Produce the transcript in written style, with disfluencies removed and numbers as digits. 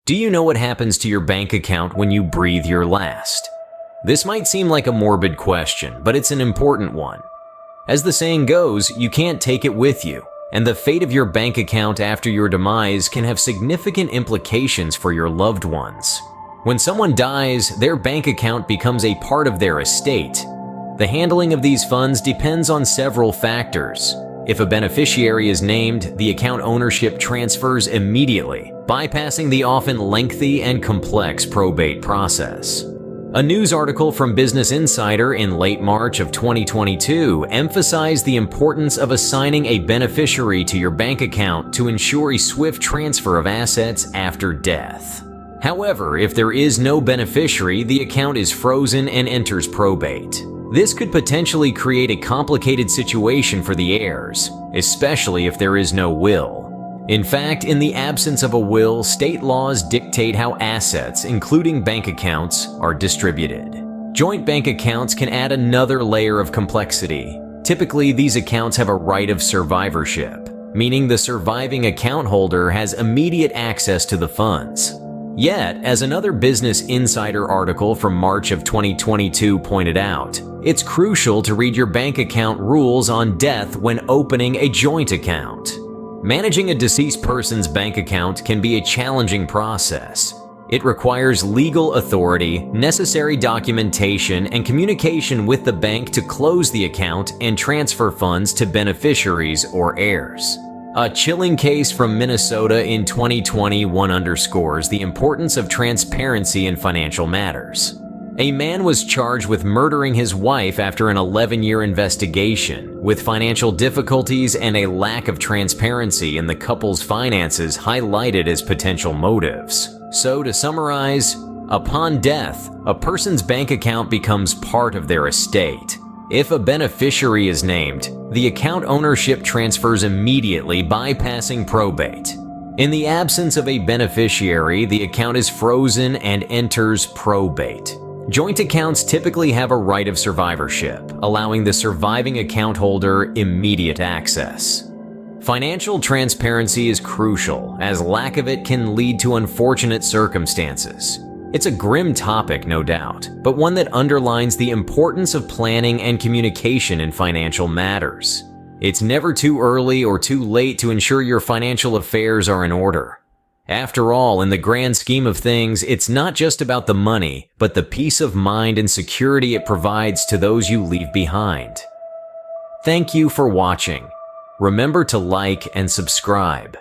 Do you know what happens to your bank account when you breathe your last? This might seem like a morbid question, but it's an important one. As the saying goes, you can't take it with you, and the fate of your bank account after your demise can have significant implications for your loved ones. When someone dies, their bank account becomes a part of their estate. The handling of these funds depends on several factors. If a beneficiary is named, the account ownership transfers immediately, bypassing the often lengthy and complex probate process. A news article from Business Insider in late March of 2022 emphasized the importance of assigning a beneficiary to your bank account to ensure a swift transfer of assets after death. However, if there is no beneficiary, the account is frozen and enters probate. This could potentially create a complicated situation for the heirs, especially if there is no will. In fact, in the absence of a will, state laws dictate how assets, including bank accounts, are distributed. Joint bank accounts can add another layer of complexity. Typically, these accounts have a right of survivorship, meaning the surviving account holder has immediate access to the funds. Yet, as another Business Insider article from March of 2022 pointed out, it's crucial to read your bank account rules on death when opening a joint account. Managing a deceased person's bank account can be a challenging process. It requires legal authority, necessary documentation, and communication with the bank to close the account and transfer funds to beneficiaries or heirs. A chilling case from Minnesota in 2021 underscores the importance of transparency in financial matters. A man was charged with murdering his wife after an 11-year investigation, with financial difficulties and a lack of transparency in the couple's finances highlighted as potential motives. So, to summarize, upon death, a person's bank account becomes part of their estate. If a beneficiary is named, the account ownership transfers immediately, bypassing probate. In the absence of a beneficiary, the account is frozen and enters probate. Joint accounts typically have a right of survivorship, allowing the surviving account holder immediate access. Financial transparency is crucial, as lack of it can lead to unfortunate circumstances. It's a grim topic, no doubt, but one that underlines the importance of planning and communication in financial matters. It's never too early or too late to ensure your financial affairs are in order. After all, in the grand scheme of things, it's not just about the money, but the peace of mind and security it provides to those you leave behind. Thank you for watching. Remember to like and subscribe.